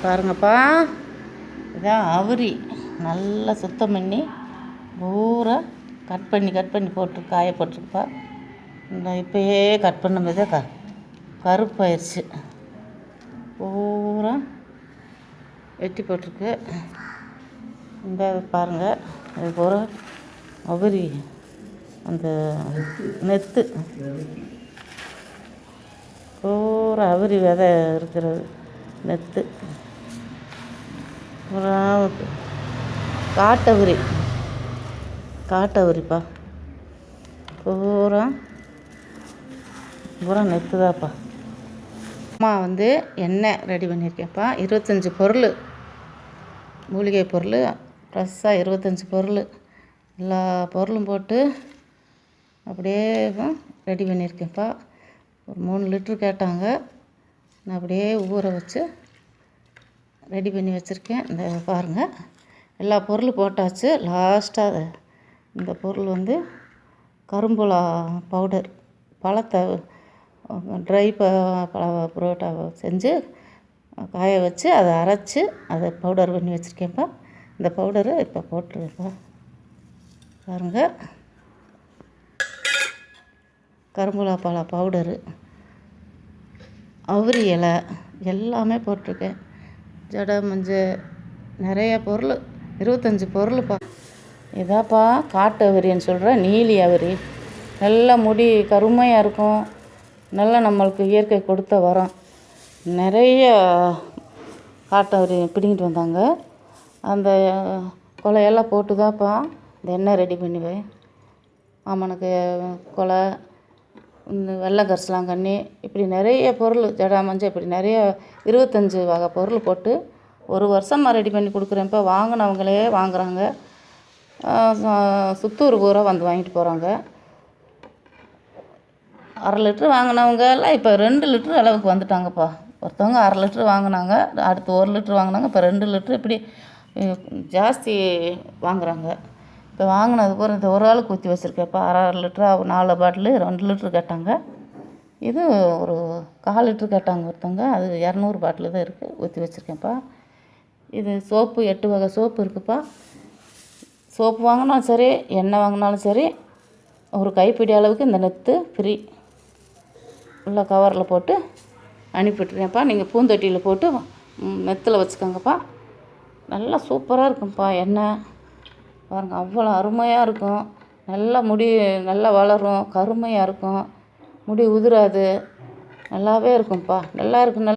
பாருங்கப்பா, இதான் அவுரி நல்லா சுத்தம் பண்ணி பூரா கட் பண்ணி போட்டு காய போட்டிருக்குப்பா. இந்த இப்போயே கட் பண்ணும்போதே கருப்பாயிருச்சு. பூரா வெட்டி போட்டிருக்கு. இந்த பாருங்கள், இது பூரா அவுரி அந்த நெத்து பூரா அவுரி விதை இருக்கிறது நெத்து பூரா காட்டவுரிப்பா. பூரா நெத்துதாப்பா. அம்மா எண்ணெய் ரெடி பண்ணியிருக்கேன்ப்பா. 25 பொருள், மூலிகை பொருள், ஃப்ரெஷ்ஷாக 25 பொருள், எல்லா பொருளும் போட்டு அப்படியே ரெடி பண்ணியிருக்கேன்ப்பா. ஒரு 3 லிட்ரு கேட்டாங்க. நான் அப்படியே ஊற வச்சு ரெடி பண்ணி வச்சுருக்கேன். இந்த பாருங்கள், எல்லா பொருளும் போட்டாச்சு. லாஸ்ட்டாக இந்த பொருள் கரும்புலா பவுடர், பழத்தை ட்ரை பழ புரோட்டாவை செஞ்சு காய வச்சு அதை அரைச்சி அதை பவுடர் பண்ணி வச்சுருக்கேன்ப்பா. இந்த பவுடரை இப்போ போட்டுருவேன்ப்பா. பாருங்கள், கரும்புலா பழ பவுடரு, அவுரி இலை எல்லாமே போட்டிருக்கேன். ஜடை மஞ்சள் நிறைய பொருள், 25 பொருள்ப்பா. இதாப்பா காட்டு அவுரின்னு சொல்கிறேன். நீலி அவுரி நல்லா முடி கருமையாக இருக்கும். நல்லா நம்மளுக்கு இயற்கை கொடுத்த வரம். நிறைய காட்டு அவுரி பிடிங்கிட்டு வந்தாங்க. அந்த கொலையெல்லாம் போட்டு தான்ப்பா இந்த எண்ணெய் ரெடி பண்ணுவேன். ஆமனுக்கு கொலை, இந்த வெள்ளை கரிசலாங்கண்ணி, இப்படி நிறைய பொருள், ஜடா மஞ்சள், இப்படி நிறைய 25 வகை பொருள் போட்டு ஒரு வருஷமாக ரெடி பண்ணி கொடுக்குறேன்ப்பா. வாங்கினவங்களே வாங்குகிறாங்க. சுத்தூர் பூரா வாங்கிட்டு போகிறாங்க. 1/2 லிட்ரு வாங்கினவங்க எல்லாம் இப்போ 2 லிட்ரு அளவுக்கு வந்துட்டாங்கப்பா. ஒருத்தவங்க 1/2 லிட்ரு வாங்கினாங்க, அடுத்து 1 லிட்ரு வாங்கினாங்க, இப்போ 2 லிட்ரு, இப்படி ஜாஸ்தி வாங்குகிறாங்க. இப்போ வாங்கினது பூரா இந்த ஒரு ஆளுக்கு ஊற்றி வச்சுருக்கேன்ப்பா. 1/2 லிட்ரு 4 பாட்டிலு 2 லிட்ரு கேட்டாங்க. இது ஒரு 1/4 லிட்ரு கேட்டாங்க ஒருத்தவங்க. அது 200 பாட்டில் தான் இருக்குது, ஊற்றி வச்சுருக்கேன்ப்பா. இது சோப்பு 8 வகை சோப்பு இருக்குதுப்பா. சோப்பு வாங்கினாலும் சரி, எண்ணெய் வாங்கினாலும் சரி, ஒரு கைப்பிடி அளவுக்கு இந்த நெத்து ஃப்ரீ உள்ள கவரில் போட்டு அனுப்பிவிட்ருக்கேன்ப்பா. நீங்கள் பூந்தொட்டியில் போட்டு நெத்தில் வச்சுக்கோங்கப்பா. நல்லா சூப்பராக இருக்கும்ப்பா எண்ணெய். பாருங்கள், அவ்வளோ அருமையாக இருக்கும். நல்லா முடி நல்லா வளரும், கருமையாக இருக்கும், முடி உதிராது, நல்லாவே இருக்கும்ப்பா. நல்லா இருக்கும்.